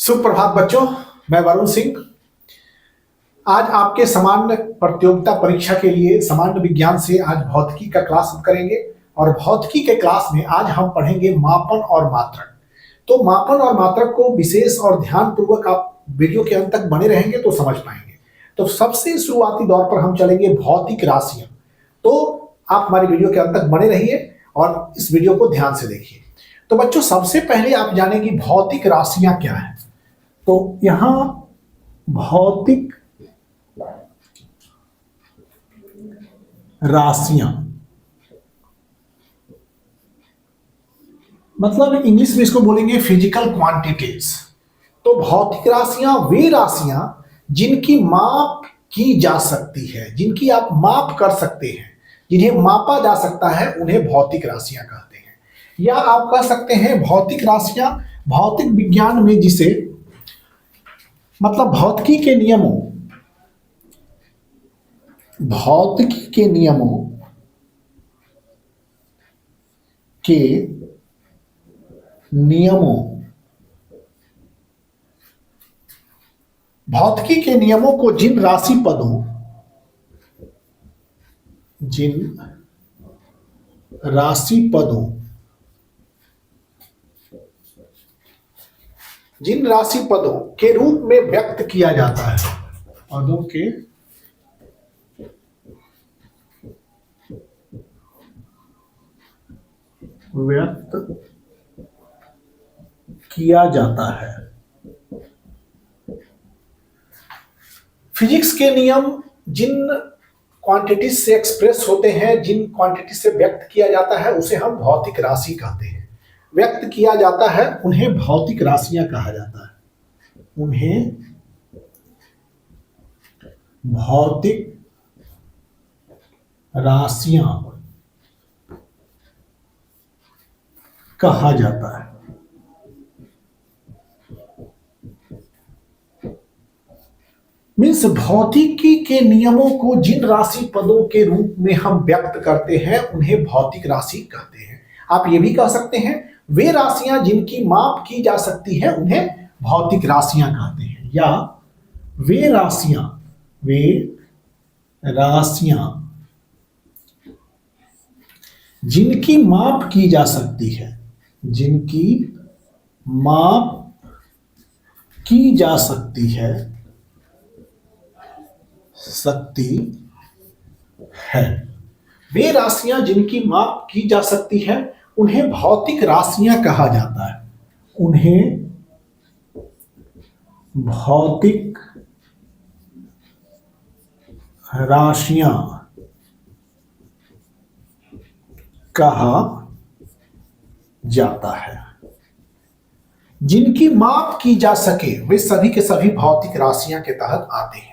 सुप्रभात बच्चों, मैं वरुण सिंह आज आपके सामान्य प्रतियोगिता परीक्षा के लिए सामान्य विज्ञान से आज भौतिकी का क्लास हम करेंगे। और भौतिकी के क्लास में आज हम पढ़ेंगे मापन और मात्रक। तो मापन और मात्रक को विशेष और ध्यानपूर्वक आप वीडियो के अंत तक बने रहेंगे तो समझ पाएंगे। तो सबसे शुरुआती दौर पर हम चलेंगे भौतिक राशियां। तो आप हमारी वीडियो के अंत तक बने रहिए और इस वीडियो को ध्यान से देखिए। तो बच्चों, सबसे पहले आप जानेंगे भौतिक राशियां क्या है। तो यहां भौतिक राशियां मतलब इंग्लिश में इसको बोलेंगे फिजिकल क्वांटिटीज। तो भौतिक राशियां वे राशियां जिनकी माप की जा सकती है, जिनकी आप माप कर सकते हैं, जिन्हें मापा जा सकता है, उन्हें भौतिक राशियां कहते हैं। या आप कह सकते हैं भौतिक राशियां भौतिक विज्ञान में जिसे मतलब भौतिकी के नियमों भौतिकी के नियमों को जिन राशि पदों के रूप में व्यक्त किया जाता है, पदों के व्यक्त किया जाता है। फिजिक्स के नियम जिन क्वांटिटीज से एक्सप्रेस होते हैं, जिन क्वांटिटी से व्यक्त किया जाता है, उसे हम भौतिक राशि कहते हैं। व्यक्त किया जाता है उन्हें भौतिक राशियां कहा जाता है, उन्हें भौतिक राशियां कहा जाता है। मीन्स भौतिकी के नियमों को जिन राशि पदों के रूप में हम व्यक्त करते हैं उन्हें भौतिक राशि कहते हैं। आप ये भी कह सकते हैं वे राशियां जिनकी माप की जा सकती है उन्हें भौतिक राशियां कहते हैं। या वे राशियां जिनकी माप की जा सकती है, जिनकी माप की जा सकती है वे राशियां जिनकी माप की जा सकती है उन्हें भौतिक राशियां कहा जाता है, उन्हें भौतिक राशियां कहा जाता है। जिनकी माप की जा सके वे सभी के सभी भौतिक राशियां के तहत आते हैं।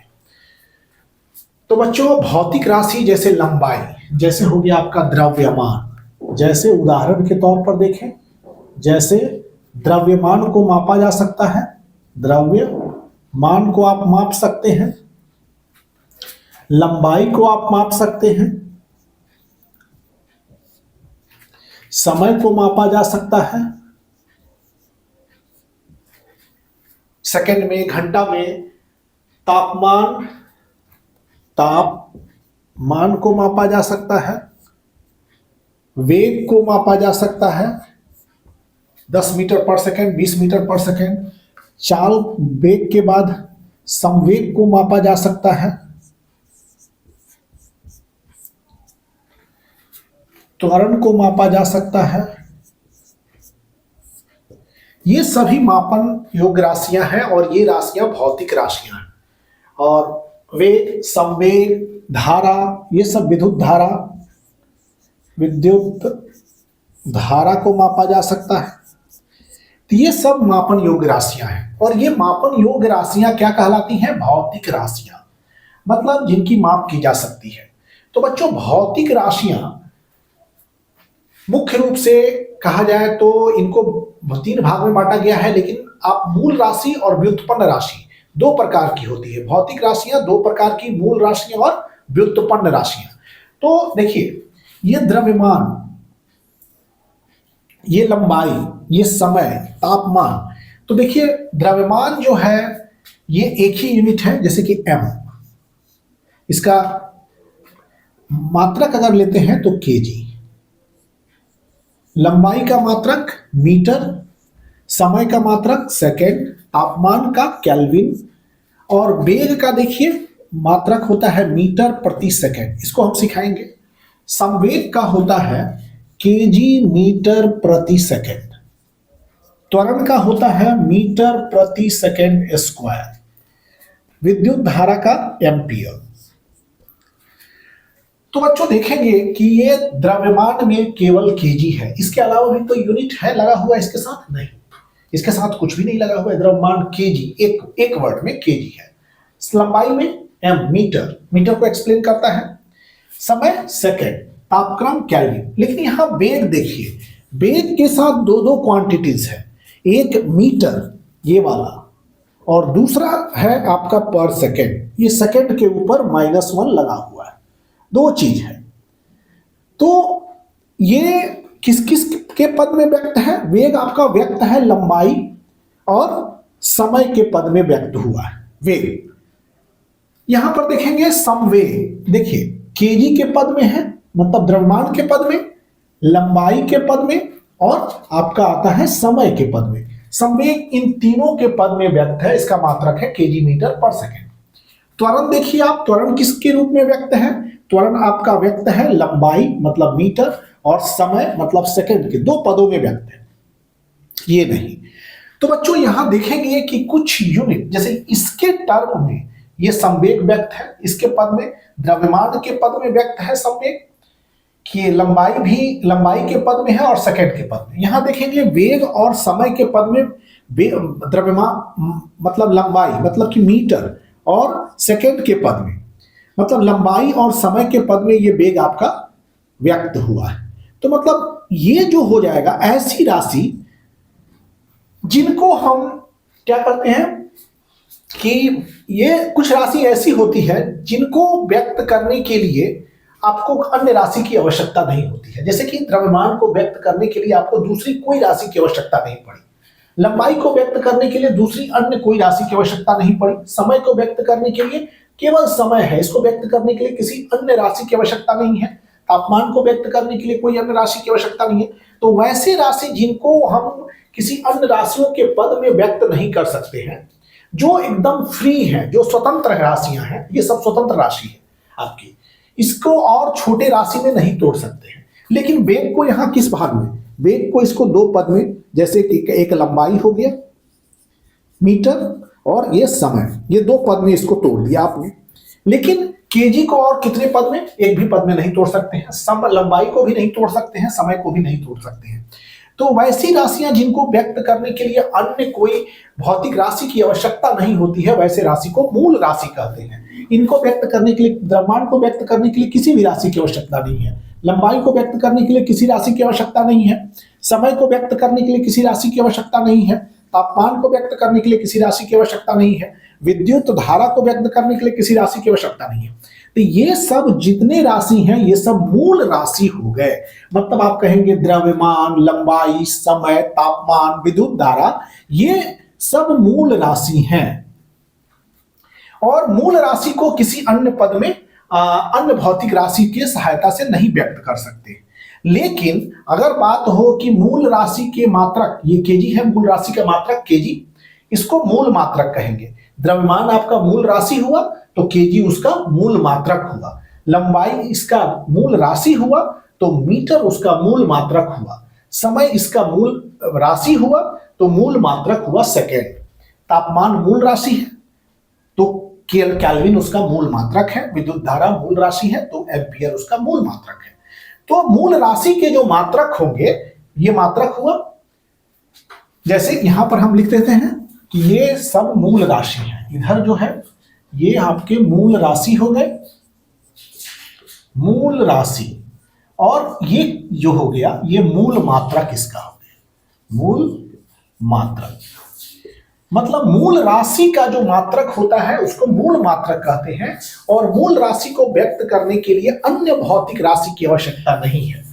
तो बच्चों, भौतिक राशि जैसे लंबाई, जैसे हो गया आपका द्रव्यमान, जैसे उदाहरण के तौर पर देखें, जैसे द्रव्यमान को मापा जा सकता है, द्रव्यमान को आप माप सकते हैं, लंबाई को आप माप सकते हैं, समय को मापा जा सकता है, सेकंड में, घंटा में, तापमान को मापा जा सकता है, वेग को मापा जा सकता है, 10 मीटर पर सेकंड, 20 मीटर पर सेकंड, चाल वेग के बाद संवेग को मापा जा सकता है, त्वरण को मापा जा सकता है। ये सभी मापन योग्य राशियां हैं और ये राशियां भौतिक राशियां हैं। और वेग, संवेग, धारा, ये सब विद्युत धारा को मापा जा सकता है। तो ये सब मापन योग्य राशियां हैं। और ये मापन योग्य राशियां क्या कहलाती हैं? भौतिक राशियां, मतलब जिनकी माप की जा सकती है। तो बच्चों, भौतिक राशियां मुख्य रूप से कहा जाए तो इनको 3 भाग में बांटा गया है, लेकिन आप मूल राशि और व्युत्पन्न राशि 2 प्रकार की होती है। भौतिक राशियां 2 प्रकार की, मूल राशियां और व्युत्पन्न राशियां। तो देखिए, ये द्रव्यमान, ये लंबाई, ये समय, तापमान, तो देखिए द्रव्यमान जो है ये एक ही यूनिट है, जैसे कि m, इसका मात्रक अगर लेते हैं तो kg, लंबाई का मात्रक मीटर, समय का मात्रक सेकेंड, तापमान का केल्विन, और वेग का देखिए मात्रक होता है मीटर प्रति सेकेंड, इसको हम सिखाएंगे। संवेग का होता है केजी मीटर प्रति सेकेंड, त्वरण का होता है मीटर प्रति सेकेंड स्क्वायर, विद्युत धारा का एम्पियर। तो बच्चों देखेंगे कि ये द्रव्यमान में केवल केजी है, इसके अलावा भी तो यूनिट है लगा हुआ इसके साथ? नहीं, इसके साथ कुछ भी नहीं लगा हुआ है। द्रव्यमान केजी, एक वर्ड में केजी है। लंबाई में एम, मीटर, मीटर को एक्सप्लेन करता है। समय सेकेंड, तापक्रम केल्विन। लेकिन यहां वेग देखिए, वेग के साथ दो दो क्वांटिटीज है, एक मीटर ये वाला और दूसरा है आपका पर सेकेंड, ये सेकेंड के ऊपर -1 लगा हुआ है, दो चीज है। तो ये किस किस के पद में व्यक्त है? वेग आपका व्यक्त है लंबाई और समय के पद में व्यक्त हुआ है वेग। यहां पर देखेंगे संवेग, देखिए केजी के पद में है, मतलब द्रव्यमान के पद में, लंबाई के पद में, और आपका आता है समय के पद में। संवेग इन तीनों के पद में व्यक्त है, इसका मात्रक है केजी मीटर पर सेकेंड। त्वरण देखिए आप, त्वरण किसके रूप में व्यक्त है? त्वरण आपका व्यक्त है लंबाई मतलब मीटर और समय मतलब सेकंड के, दो पदों में व्यक्त है, ये नहीं। तो बच्चों यहां देखेंगे कि कुछ यूनिट, जैसे इसके टर्म में ये संवेग व्यक्त है, इसके पद में, द्रव्यमान के पद में व्यक्त है संवेग, कि लंबाई भी लंबाई के पद में है और सेकंड के पद में। यहां देखेंगे वेग और समय के पद में द्रव्यमान मतलब लंबाई मतलब कि मीटर, और सेकंड के पद में मतलब लंबाई और समय के पद में ये वेग आपका व्यक्त हुआ है। तो मतलब ये जो हो जाएगा ऐसी राशि जिनको हम क्या करते हैं कि ये कुछ राशि ऐसी होती है जिनको व्यक्त करने के लिए आपको अन्य राशि की आवश्यकता नहीं होती है। जैसे कि द्रव्यमान को व्यक्त करने के लिए आपको दूसरी कोई राशि की आवश्यकता नहीं पड़ी, लंबाई को व्यक्त करने के लिए दूसरी अन्य कोई राशि की आवश्यकता नहीं पड़ी, समय को व्यक्त करने के लिए केवल समय है, इसको व्यक्त करने के लिए किसी अन्य राशि की आवश्यकता नहीं है, तापमान को व्यक्त करने के लिए कोई अन्य राशि की आवश्यकता नहीं है। तो वैसे राशि जिनको हम किसी अन्य राशियों के पद में व्यक्त नहीं कर सकते हैं, जो एकदम फ्री है, जो स्वतंत्र राशियां हैं, ये सब स्वतंत्र राशि है आपकी, इसको और छोटे राशि में नहीं तोड़ सकते हैं। लेकिन वेग को यहां किस भाग में? वेग को इसको दो पद में, जैसे कि एक लंबाई हो गया मीटर और ये समय, ये दो पद में इसको तोड़ दिया आपने। लेकिन केजी को और कितने पद में? एक भी पद में नहीं तोड़ सकते हैं, लंबाई को भी नहीं तोड़ सकते हैं, समय को भी नहीं तोड़ सकते हैं। तो वैसी राशियां जिनको व्यक्त करने के लिए अन्य कोई भौतिक राशि की आवश्यकता नहीं होती है, वैसे राशि को मूल राशि कहते हैं। इनको व्यक्त करने के लिए, द्रव्यमान को व्यक्त करने के लिए किसी भी राशि की आवश्यकता नहीं है, लंबाई को व्यक्त करने के लिए किसी राशि की आवश्यकता नहीं है, समय को व्यक्त करने के लिए किसी राशि की आवश्यकता नहीं है, तापमान को व्यक्त करने के लिए किसी राशि की आवश्यकता नहीं है, विद्युत धारा को व्यक्त करने के लिए किसी राशि की आवश्यकता नहीं है। तो ये सब जितने राशि हैं ये सब मूल राशि हो गए। मतलब आप कहेंगे द्रव्यमान, लंबाई, समय, तापमान, विद्युत धारा, ये सब मूल राशि हैं। और मूल राशि को किसी अन्य पद में अन्य भौतिक राशि की सहायता से नहीं व्यक्त कर सकते। लेकिन अगर बात हो कि मूल राशि के मात्रक, ये केजी है, मूल राशि का मात्रक केजी, इसको मूल मात्रक कहेंगे। द्रव्यमान आपका मूल राशि हुआ तो केजी उसका मूल मात्रक हुआ, लंबाई इसका मूल राशि हुआ तो मीटर उसका मूल मात्रक हुआ, समय इसका मूल राशि हुआ तो मूल मात्रक हुआ सेकेंड, तापमान मूल राशि है तो केल्विन उसका मूल मात्रक है, विद्युत धारा मूल राशि है तो एम्पियर उसका मूल मात्रक है। तो मूल राशि के जो मात्रक होंगे, ये मात्रक हुआ, जैसे यहां पर हम लिख देते हैं कि ये सब मूल राशि है। इधर जो है ये आपके मूल राशि हो गए, मूल राशि, और ये जो हो गया ये मूल मात्रक इसका हो गया, मूल मात्रक। मतलब मूल राशि का जो मात्रक होता है उसको मूल मात्रक कहते हैं। और मूल राशि को व्यक्त करने के लिए अन्य भौतिक राशि की आवश्यकता नहीं है,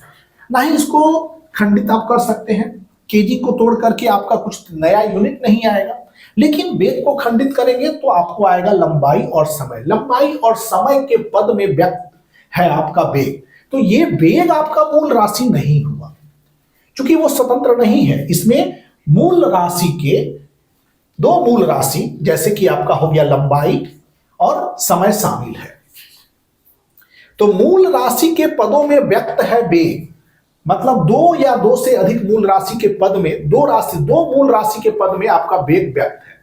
ना ही इसको खंडित आप कर सकते हैं, केजी को तोड़ करके आपका कुछ नया यूनिट नहीं आएगा, लेकिन वेग को खंडित करेंगे तो आपको आएगा लंबाई और समय। लंबाई और समय के पद में व्यक्त है आपका वेग, तो ये वेग आपका मूल राशि नहीं हुआ, क्योंकि वो स्वतंत्र नहीं है। इसमें मूल राशि के दो मूल राशि जैसे कि आपका हो गया लंबाई और समय शामिल है। तो मूल राशि के पदों में व्यक्त है वेग, मतलब दो या दो से अधिक मूल राशि के पद में दो मूल राशि के पद में आपका वेग व्यक्त है।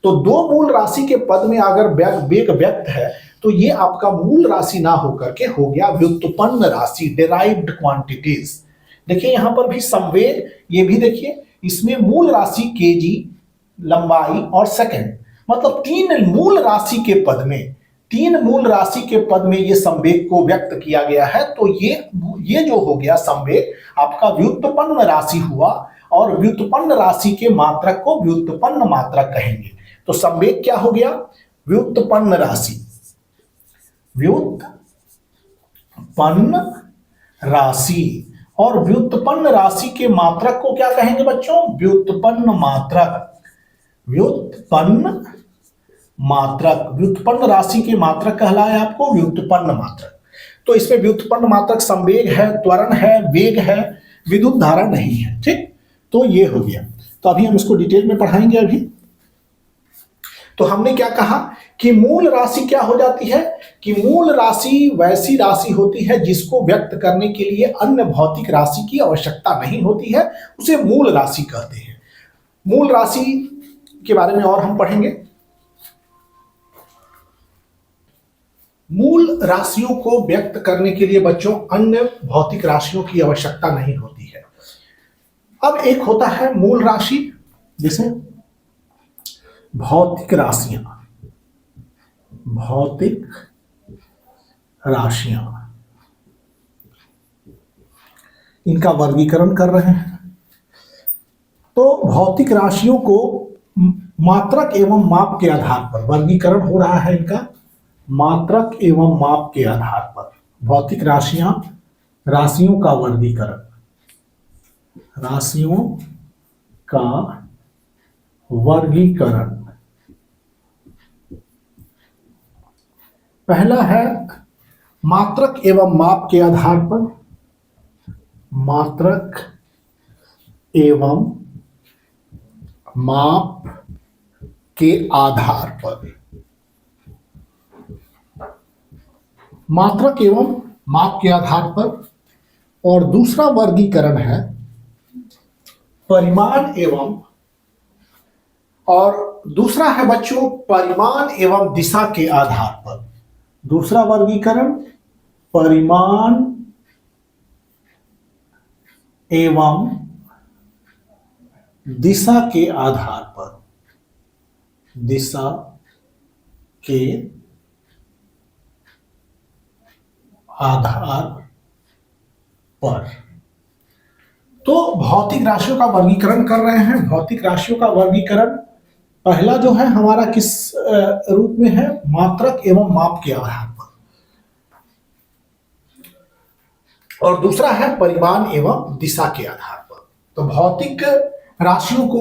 तो दो मूल राशि के पद में अगर वेग व्यक्त है तो ये आपका मूल राशि ना होकर के हो गया व्युत्पन्न राशि, डेराइव्ड क्वांटिटीज। देखिए यहां पर भी संवेग, ये भी देखिए इसमें मूल राशि केजी, लंबाई और सेकंड, मतलब तीन मूल राशि के पद में ये संवेग को व्यक्त किया गया है। तो ये जो हो गया संवेग आपका व्युत्पन्न राशि हुआ, और व्युत्पन्न राशि के मात्रक को व्युत्पन्न मात्रक कहेंगे। तो संवेग क्या हो गया? व्युत्पन्न राशि, व्युत्पन्न राशि। और व्युत्पन्न राशि के मात्रक को क्या कहेंगे बच्चों? व्युत्पन्न मात्रक। व्युत्पन्न राशि के मात्रक कहलाए आपको व्युत्पन्न मात्रक। तो इसमें व्युत्पन्न मात्रक संवेग है, त्वरण है, वेग है, विद्युत धारा नहीं है। ठीक, तो ये हो गया। तो अभी हम इसको डिटेल में पढ़ाएंगे। अभी तो हमने क्या कहा कि मूल राशि क्या हो जाती है कि मूल राशि वैसी राशि होती है जिसको व्यक्त करने के लिए अन्य भौतिक राशि की आवश्यकता नहीं होती है, उसे मूल राशि कहते हैं। मूल राशि के बारे में और हम पढ़ेंगे। मूल राशियों को व्यक्त करने के लिए बच्चों अन्य भौतिक राशियों की आवश्यकता नहीं होती है। अब एक होता है मूल राशि, जैसे भौतिक राशियां, इनका वर्गीकरण कर रहे हैं। तो भौतिक राशियों को मात्रक एवं माप के आधार पर वर्गीकरण हो रहा है। इनका मात्रक एवं माप के आधार पर भौतिक राशियों का वर्गीकरण, राशियों का वर्गीकरण। पहला है मात्रक एवं माप के आधार पर, मात्रक एवं माप के आधार पर, मात्रक एवं माप के आधार पर। और दूसरा वर्गीकरण है परिमाण एवं, और दूसरा है बच्चों परिमाण एवं दिशा के आधार पर। दूसरा वर्गीकरण परिमाण एवं दिशा के आधार पर, दिशा के आधार पर। तो भौतिक राशियों का वर्गीकरण कर रहे हैं। भौतिक राशियों का वर्गीकरण पहला जो है हमारा किस रूप में है? मात्रक एवं माप के आधार पर, और दूसरा है परिमाण एवं दिशा के आधार पर। तो भौतिक राशियों को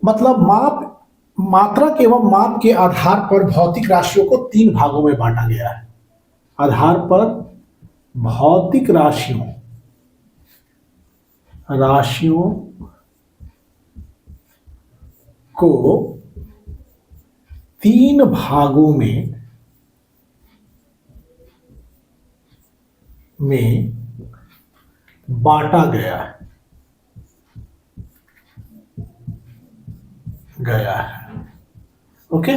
मतलब मात्रक एवं माप के आधार पर भौतिक राशियों को तीन भागों में बांटा गया है। आधार पर भौतिक राशियों को तीन भागों में बांटा गया है। ओके,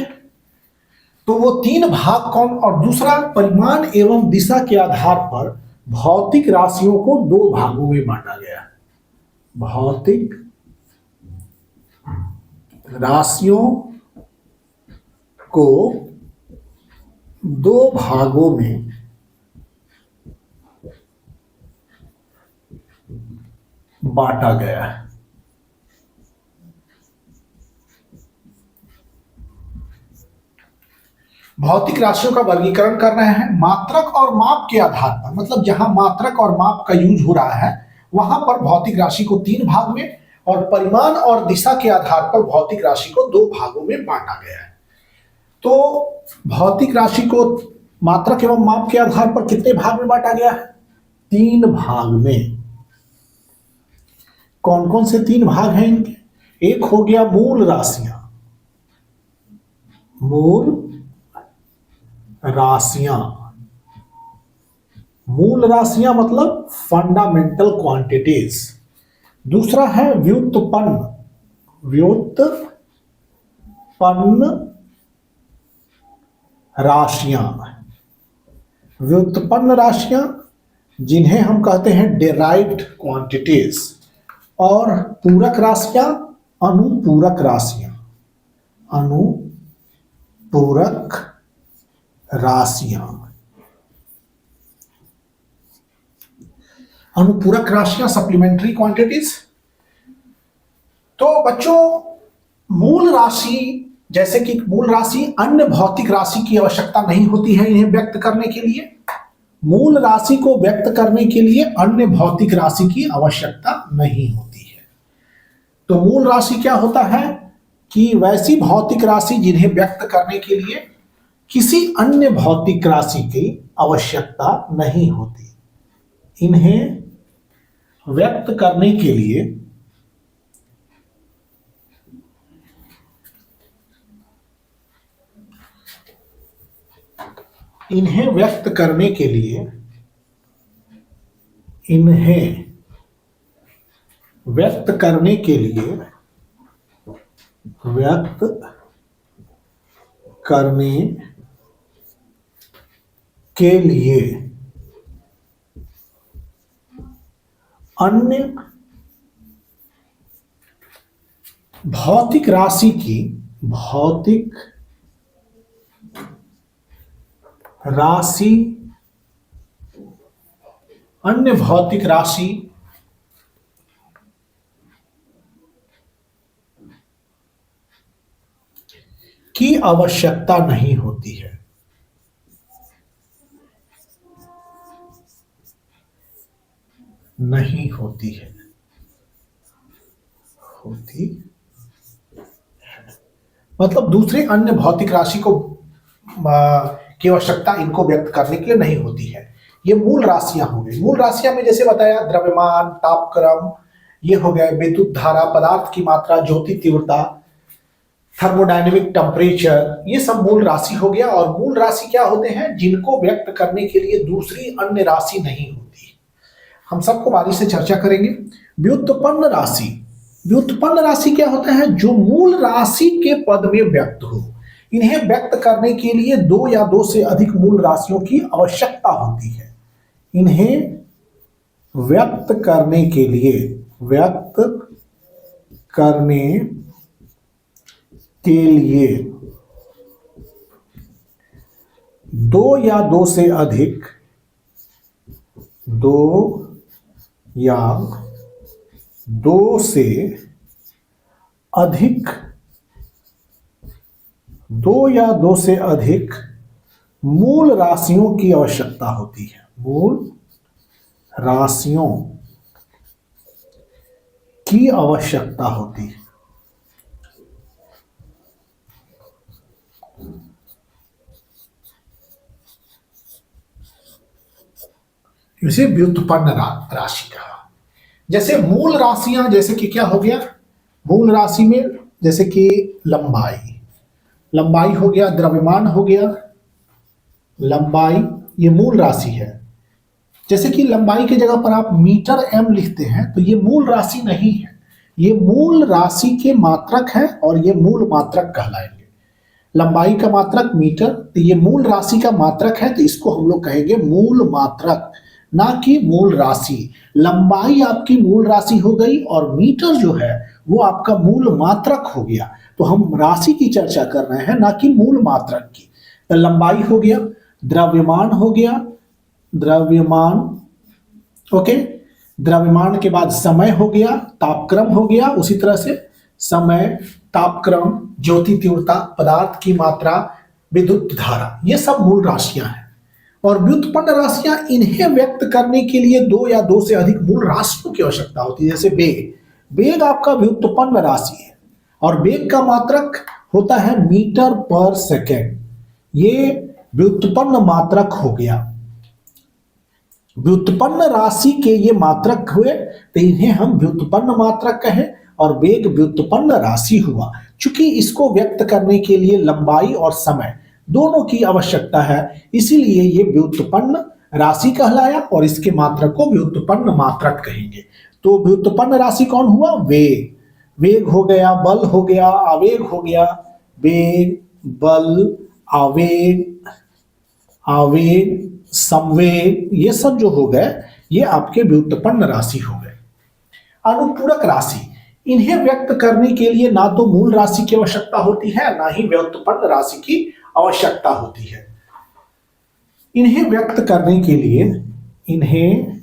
तो वो तीन भाग कौन? और दूसरा परिमाण एवं दिशा के आधार पर भौतिक राशियों को दो भागों में बांटा गया है। भौतिक राशियों को दो भागों में बांटा गया है। भौतिक राशियों का वर्गीकरण कर रहे हैं मात्रक और माप के आधार पर, मतलब जहां मात्रक और माप का यूज हो रहा है वहां पर भौतिक राशि को 3 भाग में और परिमाण और दिशा के आधार पर भौतिक राशि को 2 भागों में बांटा गया है। तो भौतिक राशि को मात्रक एवं माप के आधार पर कितने भाग में बांटा गया है? 3 भाग में। कौन कौन से 3 भाग हैं इनके? एक हो गया मूल राशियां, मूल राशियां, मूल राशियां मतलब फंडामेंटल क्वांटिटीज। दूसरा है व्युत्पन्न, व्युत्पन्न राशियां, व्युत्पन्न राशियां जिन्हें हम कहते हैं डेराइव्ड क्वांटिटीज। और पूरक राशियां, अनुपूरक राशियां, अनुपूरक राशियां, अनुपूरक राशियां सप्लीमेंट्री क्वांटिटीज। तो बच्चों मूल राशि, जैसे कि मूल राशि अन्य भौतिक राशि की आवश्यकता नहीं होती है इन्हें व्यक्त करने के लिए। मूल राशि को व्यक्त करने के लिए अन्य भौतिक राशि की आवश्यकता नहीं होती है। तो मूल राशि क्या होता है कि वैसी भौतिक राशि जिन्हें व्यक्त करने के लिए किसी अन्य भौतिक राशि की आवश्यकता नहीं होती। इन्हें व्यक्त करने के लिए इन्हें व्यक्त करने के लिए व्यक्त करने के लिए अन्य भौतिक राशि की अन्य भौतिक राशि की आवश्यकता नहीं होती है। नहीं होती है, होती है। मतलब दूसरे अन्य भौतिक राशि को की आवश्यकता इनको व्यक्त करने के लिए नहीं होती है। ये मूल राशियां हो गई। मूल राशियां में जैसे बताया द्रव्यमान, तापक्रम, ये हो गए विद्युत धारा, पदार्थ की मात्रा, ज्योति तीव्रता, थर्मोडायनेमिक टेम्परेचर, ये सब मूल राशि हो गया। और मूल राशि क्या होते हैं? जिनको व्यक्त करने के लिए दूसरी अन्य राशि नहीं होती। हम सबको बारी से चर्चा करेंगे। व्युत्पन्न राशि, व्युत्पन्न राशि क्या होता है? जो मूल राशि के पद में व्यक्त हो। इन्हें व्यक्त करने के लिए 2 या 2 से अधिक मूल राशियों की आवश्यकता होती है। इन्हें व्यक्त करने के लिए 2 या 2 से अधिक 2 से अधिक मूल राशियों की आवश्यकता होती है। मूल राशियों की आवश्यकता होती है। इसे व्युत्पन्न राशि कहा। जैसे मूल राशियां, जैसे कि क्या हो गया मूल राशि में? जैसे कि लंबाई हो गया, द्रव्यमान हो गया। लंबाई ये मूल राशि है। जैसे कि लंबाई की जगह पर आप मीटर m लिखते हैं तो ये मूल राशि नहीं है, ये मूल राशि के मात्रक है और ये मूल मात्रक कहलाएंगे। लंबाई का मात्रक मीटर, तो ये मूल राशि का मात्रक है, तो इसको हम लोग कहेंगे मूल मात्रक, ना कि मूल राशि। लंबाई आपकी मूल राशि हो गई और मीटर जो है वो आपका मूल मात्रक हो गया। तो हम राशि की चर्चा कर रहे हैं, ना कि मूल मात्रक की। तो लंबाई हो गया, द्रव्यमान हो गया, द्रव्यमान, ओके। द्रव्यमान के बाद समय हो गया, तापक्रम हो गया, उसी तरह से समय, तापक्रम, ज्योति तीव्रता, पदार्थ की मात्रा, विद्युत धारा, ये सब मूल राशियां हैं। और व्युत्पन्न राशियां, इन्हें व्यक्त करने के लिए दो या दो से अधिक मूल राशियों की आवश्यकता होती है। जैसे वेग, वेग आपका व्युत्पन्न राशि है और वेग का मात्रक होता है मीटर पर सेकेंड। ये व्युत्पन्न मात्रक हो गया। व्युत्पन्न राशि के ये मात्रक हुए तो इन्हें हम व्युत्पन्न मात्रक कहें, और वेग व्युत्पन्न राशि हुआ। चूंकि इसको व्यक्त करने के लिए लंबाई और समय दोनों की आवश्यकता है, इसीलिए ये व्युत्पन्न राशि कहलाया और इसके मात्रक को व्युत्पन्न मात्रक कहेंगे। तो व्युत्पन्न राशि कौन हुआ? वेग। वेग हो गया, बल हो गया, आवेग हो गया। वेग, बल, आवेग, आवेग, संवेग, ये सब जो हो गए ये आपके व्युत्पन्न राशि हो गए। अनुपूरक राशि, इन्हें व्यक्त करने के लिए ना तो मूल राशि की आवश्यकता होती है ना ही व्युत्पन्न राशि की आवश्यकता होती है। इन्हें व्यक्त करने के लिए, इन्हें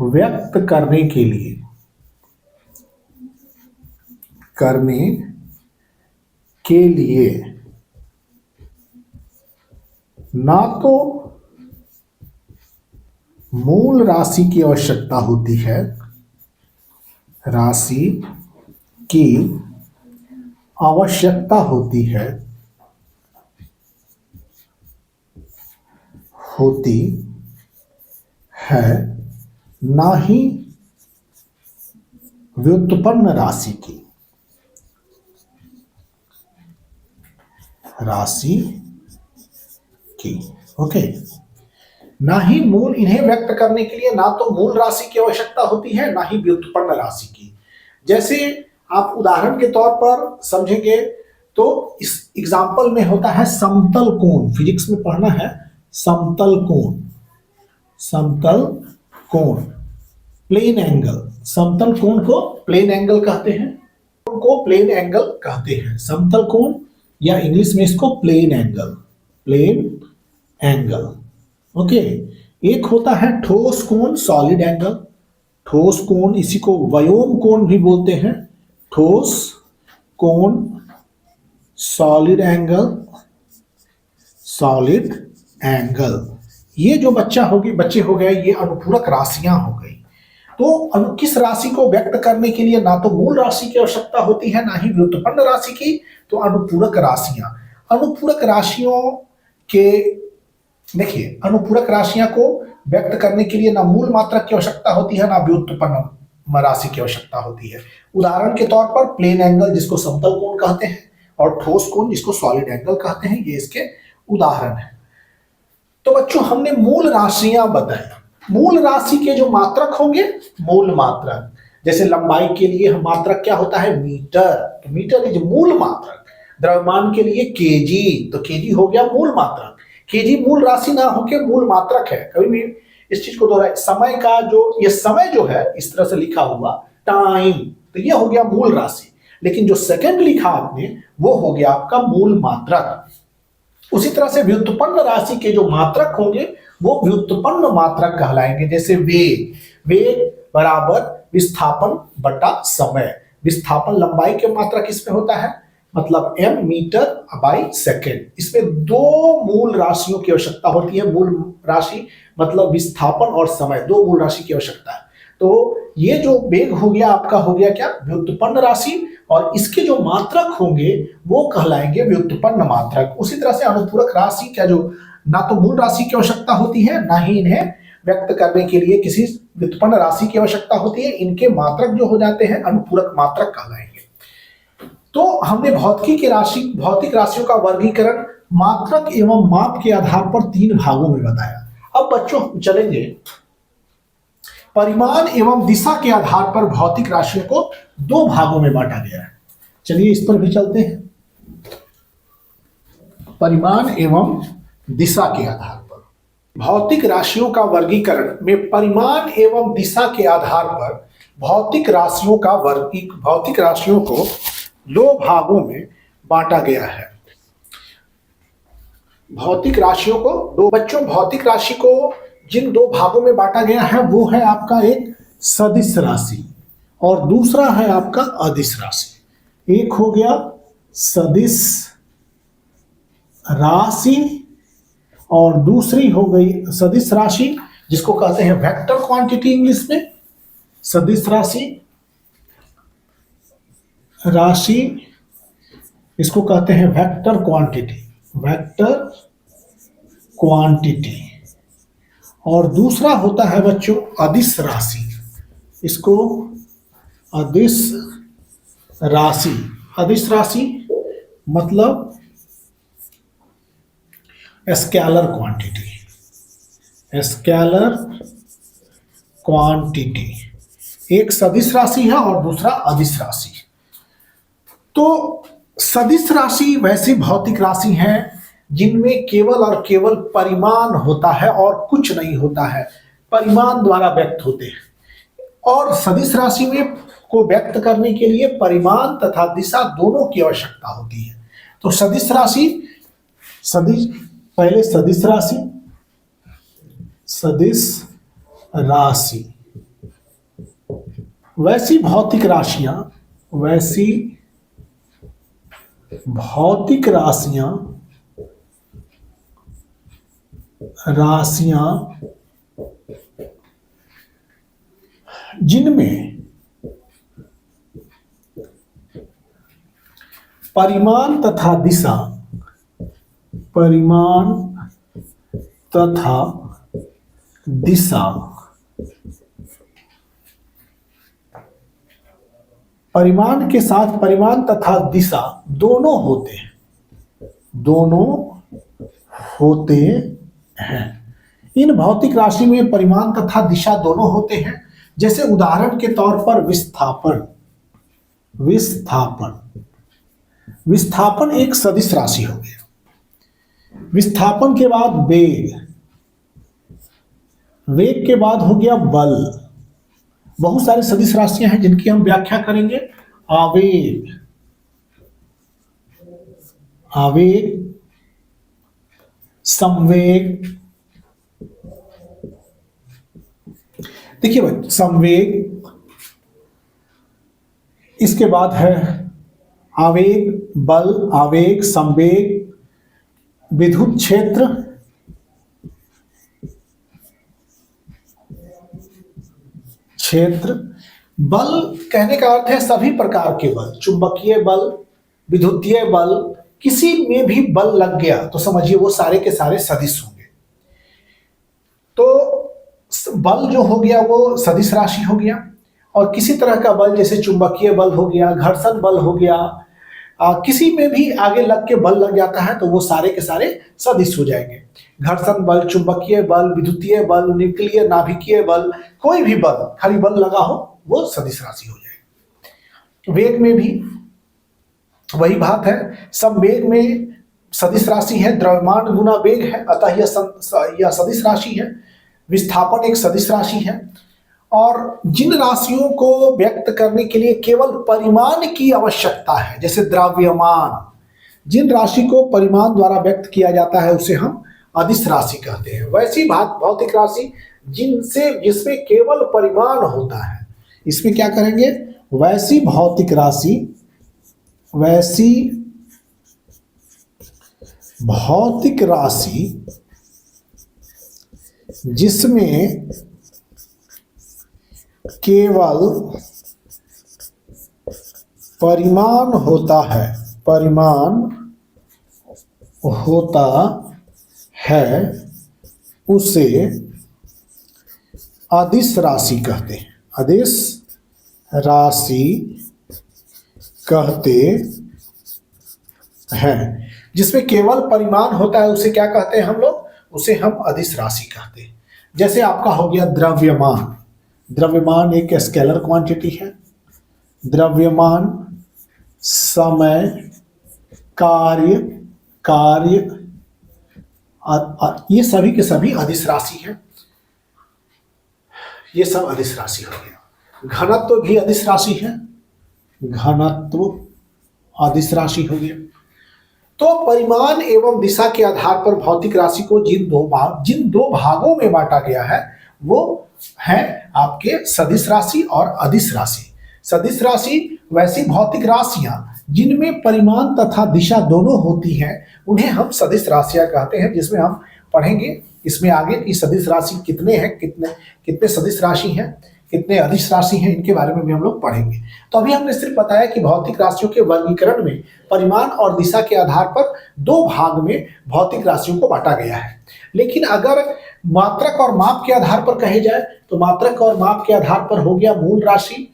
व्यक्त करने के लिए, करने के लिए ना तो मूल राशि की आवश्यकता होती है, राशि की आवश्यकता होती है, ना ही व्युत्पन्न राशि की, ओके। ना ही मूल, इन्हें व्यक्त करने के लिए ना तो मूल राशि की आवश्यकता होती है ना ही व्युत्पन्न राशि की। जैसे आप उदाहरण के तौर पर समझेंगे तो इस एग्जाम्पल में होता है समतल कोण। फिजिक्स में पढ़ना है समतल कोण, समतल कोण, प्लेन एंगल। समतल कोण को प्लेन एंगल कहते हैं, को प्लेन एंगल कहते हैं। समतल कोण या इंग्लिश में इसको plane angle, plane angle, okay. एक होता है ठोस कोण, सॉलिड एंगल। ठोस कोण, इसी को व्योम कोण भी बोलते हैं। ठोस कोण, सॉलिड एंगल, सॉलिड एंगल। ये जो बच्चे हो गए, ये अनुपूरक राशियां हो गई। तो किस राशि को व्यक्त करने के लिए ना तो मूल राशि की आवश्यकता होती है ना ही व्युत्पन्न राशि की, तो अनुपूरक राशियां। अनुपूरक राशियों के, देखिए, अनुपूरक राशियां को व्यक्त करने के लिए ना मूल मात्रक की आवश्यकता होती है ना व्युत्पन्न राशि की आवश्यकता होती है। उदाहरण के तौर पर प्लेन एंगल, जिसको समतल कोण कहते हैं, और ठोस कोण, जिसको सॉलिड एंगल कहते हैं, ये इसके उदाहरण है। तो बच्चों, हमने मूल राशियां बताई। मूल राशि के जो मात्रक होंगे, मूल मात्रक, जैसे लंबाई के लिए मात्रक क्या होता है? मीटर। तो मीटर इज मूल मात्रक। द्रव्यमान के लिए केजी, तो केजी हो गया मूल मात्रक। केजी मूल राशि ना होके मूल मात्रक है। कभी भी इस चीज को दोहराए। समय का जो ये समय जो है इस तरह से लिखा हुआ टाइम, तो ये हो गया मूल राशि। लेकिन जो सेकंड लिखा आपने वो हो गया आपका मूल मात्रक। उसी तरह से व्युत्पन्न राशि के जो मात्रक होंगे वो व्युत्पन्न मात्रक कहलाएंगे। जैसे वेग, वेग बराबर विस्थापन बटा समय। विस्थापन लंबाई के मात्रक इसमें होता है, मतलब m मीटर बाई सेकेंड। इसमें दो मूल राशियों की आवश्यकता होती है। मूल राशि मतलब विस्थापन और समय, दो मूल राशि की आवश्यकता है। तो ये जो वेग हो गया आपका, हो गया क्या? व्युत्पन्न राशि, और इसके जो मात्रक होंगे वो कहलाएंगे व्युत्पन्न मात्रक। उसी तरह से अनुपूरक राशि का जो ना तो मूल राशि की आवश्यकता होती है ना ही इन्हें व्यक्त करने के लिए किसी व्युत्पन्न राशि की आवश्यकता होती है, इनके मात्रक जो हो जाते हैं अनुपूरक मात्रक कहलाएंगे। तो हमने भौतिक राशियों का वर्गीकरण मात्रक एवं माप के आधार पर 3 भागों में बताया। अब बच्चों चलेंगे परिमाण एवं दिशा के आधार पर भौतिक राशियों को 2 भागों में बांटा गया है। चलिए इस पर भी चलते हैं। परिमाण एवं दिशा के आधार पर भौतिक राशियों का वर्गीकरण में परिमाण एवं दिशा के आधार पर भौतिक राशियों को 2 भागों में बांटा गया है। भौतिक राशियों को बच्चों, भौतिक राशि को जिन 2 भागों में बांटा गया है वो है आपका एक सदिश राशि और दूसरा है आपका अदिश राशि। एक हो गया सदिश राशि और दूसरी हो गई सदिश राशि, जिसको कहते हैं वेक्टर क्वांटिटी इंग्लिश में। सदिश राशि इसको कहते हैं वेक्टर क्वांटिटी, वेक्टर क्वांटिटी। और दूसरा होता है बच्चों अदिश राशि, इसको अदिश राशि। अदिश राशि मतलब स्केलर क्वांटिटी, स्केलर क्वांटिटी। एक सदिश राशि है और दूसरा अदिश राशि। तो सदिश राशि वैसी भौतिक राशि हैं जिनमें केवल और केवल परिमाण होता है और कुछ नहीं होता है, परिमाण द्वारा व्यक्त होते हैं। और सदिश राशि में को व्यक्त करने के लिए परिमाण तथा दिशा दोनों की आवश्यकता होती है। तो सदिश राशि, पहले सदिश राशि वैसी भौतिक राशियां जिनमें परिमाण तथा दिशा परिमाण के साथ परिमाण तथा दिशा दोनों होते हैं। इन भौतिक राशि में परिमाण तथा दिशा दोनों होते हैं। जैसे उदाहरण के तौर पर विस्थापन एक सदिश राशि हो गया। विस्थापन के बाद वेग के बाद हो गया बल। बहुत सारी सदिश राशियां हैं जिनकी हम व्याख्या करेंगे। आवेग, संवेग। देखिए भाई, संवेग, इसके बाद है आवेग, बल, आवेग, संवेग, विद्युत क्षेत्र। बल कहने का अर्थ है सभी प्रकार के बल, चुंबकीय बल, विद्युतीय बल, किसी में भी बल लग गया तो समझिए वो सारे के सारे सदिश होंगे। तो बल जो हो गया वो सदिश राशि हो गया। और किसी तरह का बल जैसे चुंबकीय बल हो गया, घर्षण बल हो गया, किसी में भी आगे लग के बल लग जाता है तो वो सारे के सारे सदिश हो जाएंगे। घर्षण बल, चुंबकीय बल, विद्युतीय बल, न्यूक्लियर नाभिकीय बल, कोई भी बल, खाली बल लगा हो वो सदिश राशि हो जाएगी। वेग में भी वही बात है। संवेग में सदिश राशि है, द्रव्यमान गुना वेग है, अतः यह सदिश राशि है। विस्थापन एक सदिश राशि है। और जिन राशियों को व्यक्त करने के लिए केवल परिमाण की आवश्यकता है, जैसे द्रव्यमान, जिन राशि को परिमाण द्वारा व्यक्त किया जाता है उसे हम अदिश राशि कहते हैं। वैसी भौतिक राशि जिसमें केवल परिमाण होता है, इसमें क्या करेंगे, वैसी भौतिक राशि जिसमें केवल परिमाण होता है उसे अदिश राशि कहते हैं। अदिश राशि कहते हैं। जिसमें केवल परिमाण होता है उसे क्या कहते हैं हम लोग, उसे हम अदिश राशि कहते हैं। जैसे आपका हो गया द्रव्यमान। द्रव्यमान एक स्केलर क्वांटिटी है। द्रव्यमान, समय, कार्य ये सभी के सभी अदिश राशि हैं। ये सब अदिश राशि हो गया। घनत्व भी अदिश राशि है। घनत्व अदिश राशि हो गया। तो परिमाण एवं दिशा के आधार पर भौतिक राशि को जिन दो भागों में बांटा गया है वो है आपके सदिश राशि और अदिश राशि। सदिश राशि वैसी भौतिक राशियां जिनमें परिमाण तथा दिशा दोनों होती हैं, उन्हें हम सदिश राशियां कहते हैं, जिसमें हम पढ़ेंगे। इसमें आगे की सदिश राशि कितने हैं, कितने कितने सदिश राशि हैं, कितने अदिश राशि हैं, इनके बारे में भी हम लोग पढ़ेंगे। तो अभी हमने सिर्फ बताया कि भौतिक राशियों के वर्गीकरण में परिमाण और दिशा के आधार पर दो भाग में भौतिक राशियों को बांटा गया है। लेकिन अगर मात्रक और माप के आधार पर कहे जाए तो मात्रक और माप के आधार पर हो गया मूल राशि,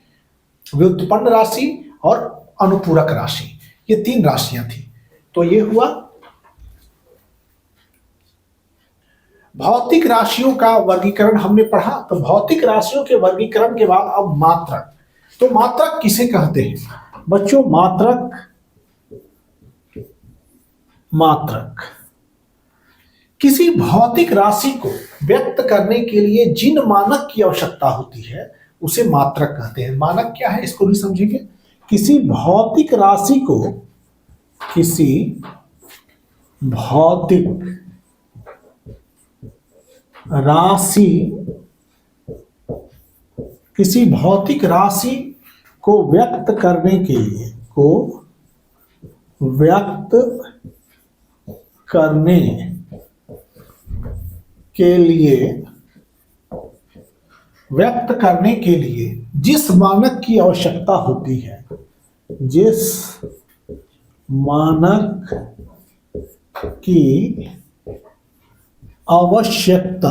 व्युत्पन्न राशि और अनुपूरक राशि। ये तीन राशियां थी। तो ये हुआ भौतिक राशियों का वर्गीकरण हमने पढ़ा। तो भौतिक राशियों के वर्गीकरण के बाद अब मात्रक। तो मात्रक किसे कहते हैं बच्चों? मात्रक किसी भौतिक राशि को व्यक्त करने के लिए जिन मानक की आवश्यकता होती है उसे मात्रक कहते हैं। मानक क्या है इसको भी समझेंगे। किसी भौतिक राशि को किसी भौतिक राशि को व्यक्त करने के लिए जिस मानक की आवश्यकता होती है, जिस मानक की आवश्यकता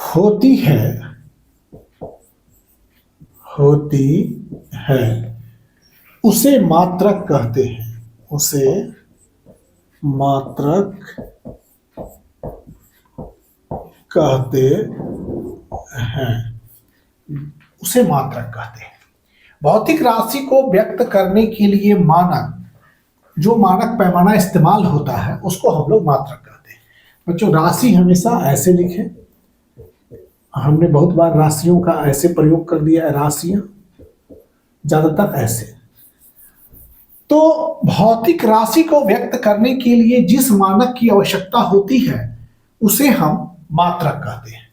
होती है उसे मात्रक कहते हैं। उसे मात्रक कहते हैं। भौतिक राशि को व्यक्त करने के लिए जो मानक पैमाना इस्तेमाल होता है उसको हम लोग मात्रक कहते हैं। बच्चों राशि हमेशा ऐसे लिखें। हमने बहुत बार राशियों का ऐसे प्रयोग कर दिया है, राशियां ज्यादातर ऐसे। तो भौतिक राशि को व्यक्त करने के लिए जिस मानक की आवश्यकता होती है उसे हम मात्रक कहते हैं।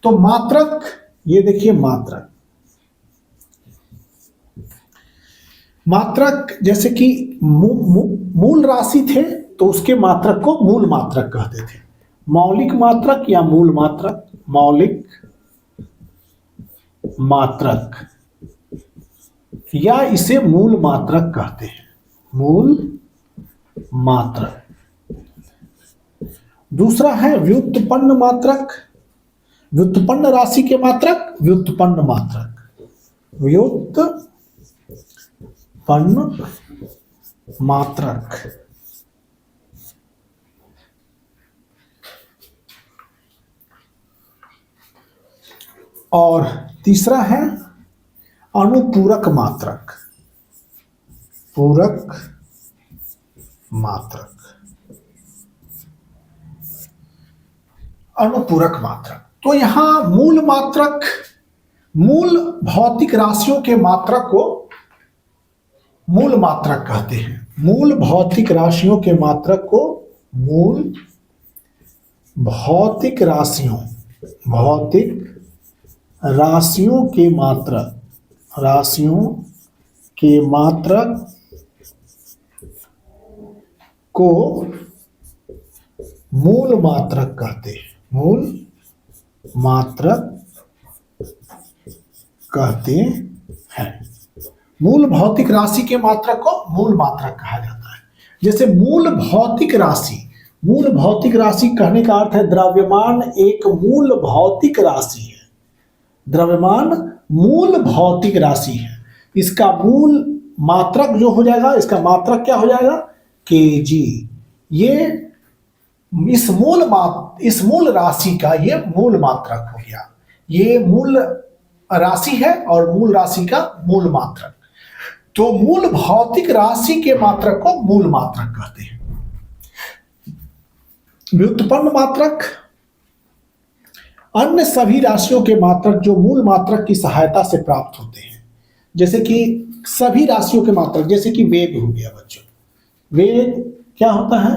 तो मात्रक, ये देखिए मात्रक जैसे कि मूल राशि थे तो उसके मात्रक को मूल मात्रक कहते थे। मौलिक मात्रक या मूल मात्रक, मौलिक मात्रक या इसे मूल मात्रक कहते हैं, मूल मात्रक। दूसरा है व्युत्पन्न मात्रक, व्युत्पन्न राशि के मात्रक, व्युत्पन्न मात्रक, व्युत्पन्न मात्रक। और तीसरा है अनुपूरक मात्रक, पूरक मात्रक, अनुपूरक मात्रक। तो यहां मूल मात्रक, मूल भौतिक राशियों के मात्रक को मूल मात्रक कहते हैं। मूल भौतिक राशियों के मात्रक को मूल भौतिक राशियों के मात्रक, राशियों के मात्रक को मूल मात्रक कहते हैं, मूल मात्रक कहते हैं। मूल भौतिक राशि के मात्रक को मूल मात्रक कहा जाता है। जैसे मूल भौतिक राशि, मूल भौतिक राशि कहने का अर्थ है द्रव्यमान एक मूल भौतिक राशि है। द्रव्यमान मूल भौतिक राशि है। इसका मूल मात्रक जो हो जाएगा, इसका मात्रक क्या हो जाएगा? केजी। ये इस मूल राशि का ये मूल मात्रक हो गया। ये मूल राशि है और मूल राशि का मूल मात्रक। तो मूल भौतिक राशि के मात्रक को मूल मात्रक कहते हैं। व्युत्पन्न मात्रक अन्य सभी राशियों के मात्रक जो मूल मात्रक की सहायता से प्राप्त होते हैं। जैसे कि सभी राशियों के मात्रक, जैसे कि वेग हो गया बच्चों। वेग क्या होता है?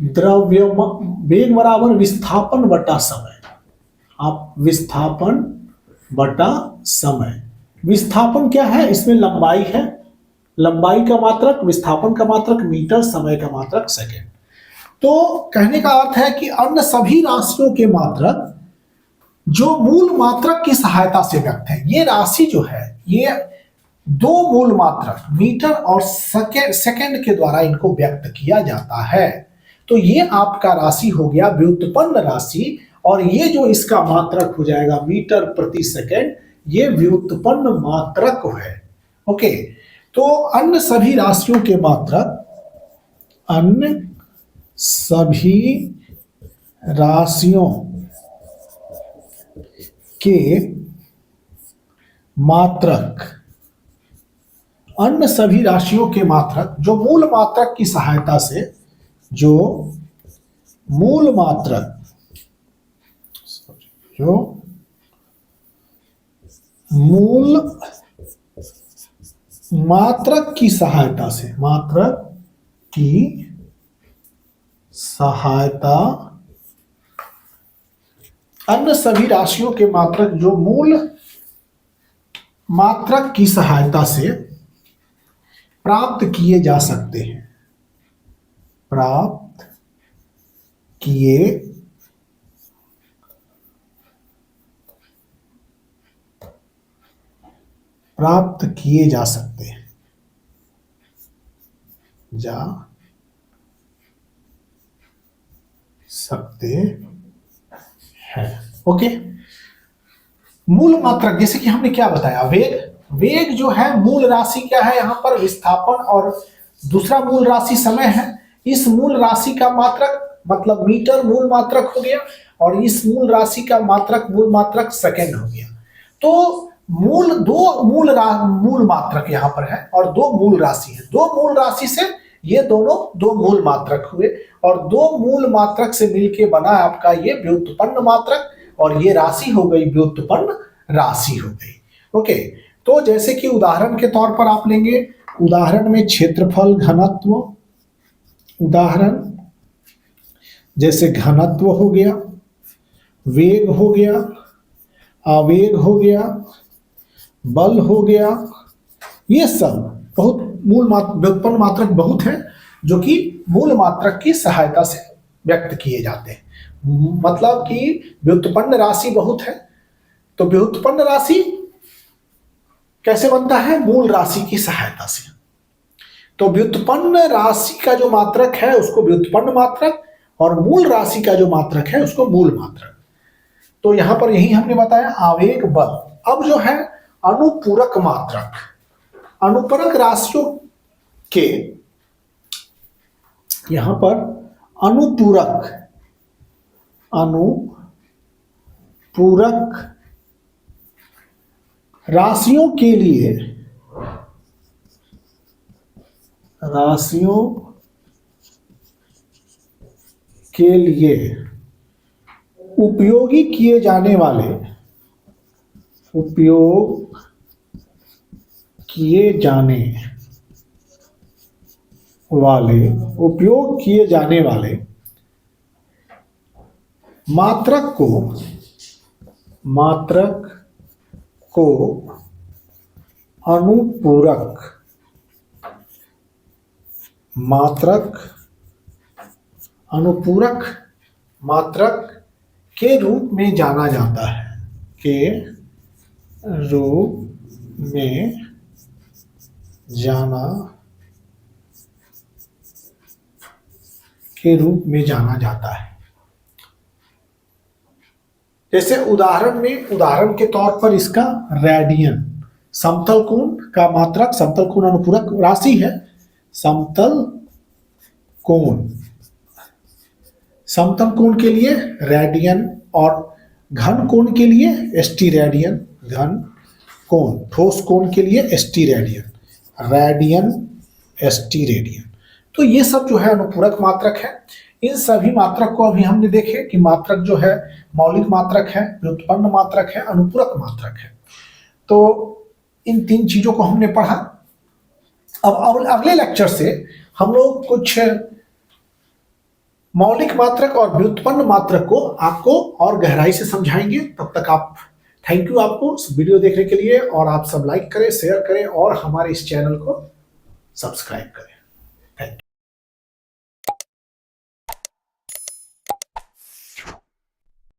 वेग बराबर विस्थापन बटा समय। आप विस्थापन बटा समय। विस्थापन क्या है? इसमें लंबाई है लंबाई का मात्रक, विस्थापन का मात्रक मीटर, समय का मात्रक सेकेंड। तो कहने का अर्थ है कि अन्य सभी राशियों के मात्रक जो मूल मात्रक की सहायता से व्यक्त है। ये राशि जो है ये दो मूल मात्रक मीटर और सेकेंड के द्वारा इनको व्यक्त किया जाता है। तो ये आपका राशि हो गया व्युत्पन्न राशि, और ये जो इसका मात्रक हो जाएगा मीटर प्रति सेकेंड, ये व्युत्पन्न मात्रक है। ओके, तो अन्य सभी राशियों के मात्रक, अन्य सभी राशियों के मात्रक, अन्य सभी राशियों के मात्रक जो मूल मात्रक की सहायता से, जो मूल मात्रक, जो मूल मात्रक की सहायता से, मात्रक की सहायता, अन्य सभी राशियों के मात्रक जो मूल मात्रक की सहायता से प्राप्त किए जा सकते हैं, प्राप्त किए जा सकते हैं, जा सकते हैं। ओके, मूल मात्रक जैसे कि हमने क्या बताया, वेग जो है मूल राशि क्या है यहां पर, विस्थापन, और दूसरा मूल राशि समय है। इस मूल राशि का मात्रक मतलब मीटर मूल मात्रक हो गया, और इस मूल राशि का मात्रक मूल मात्रक सेकेंड हो गया। तो दो मूल मात्रक यहां पर है और दो मूल राशि है। दो मूल राशि से ये दोनों दो मूल मात्रक हुए, और दो मूल मात्रक से मिलके बना आपका ये व्युत्पन्न मात्रक, और ये राशि हो गई व्युत्पन्न राशि हो गई। ओके, तो जैसे कि उदाहरण के तौर पर आप लेंगे, उदाहरण में क्षेत्रफल घनत्व, उदाहरण जैसे घनत्व हो गया, वेग हो गया, आवेग हो गया, बल हो गया, ये सब बहुत व्युत्पन्न मात्रक बहुत है जो कि मूल मात्रक की सहायता से व्यक्त किए जाते हैं। मतलब कि व्युत्पन्न राशि बहुत है। तो व्युत्पन्न राशि कैसे बनता है, मूल राशि की सहायता से। तो व्युत्पन्न राशि का जो मात्रक है उसको व्युत्पन्न मात्रक, और मूल राशि का जो मात्रक है उसको मूल मात्रक। तो यहां पर यही हमने बताया आवेग, बल। अब जो है अनुपूरक मात्रक, अनुपूरक राशियों के यहां पर अनुपूरक राशियों के लिए, उपयोग किए जाने वाले मात्रक को अनुपूरक मात्रक के रूप में जाना जाता है, के रूप में जाना जाता है। जैसे उदाहरण के तौर पर इसका रेडियन, समतल कोण का मात्रक, समतल कोण अनुपूरक राशि है। समतल कोण के लिए रेडियन, और घन कोण के लिए st रेडियन, घन कोण, ठोस कोण के लिए st रेडियन, st रेडियन। तो ये सब जो है अनुपूरक मात्रक है। इन सभी मात्रक को अभी हमने देखे कि मात्रक जो है मौलिक मात्रक है, व्युत्पन्न मात्रक है, अनुपूरक मात्रक है। तो इन तीन चीजों को हमने पढ़ा। अब अगले लेक्चर से हम लोग कुछ मौलिक मात्रक और व्युत्पन्न मात्रक को आपको और गहराई से समझाएंगे। तब तक आप, थैंक यू आपको वीडियो देखने के लिए, और आप सब लाइक करें, शेयर करें, और हमारे इस चैनल को सब्सक्राइब करें। Thank you.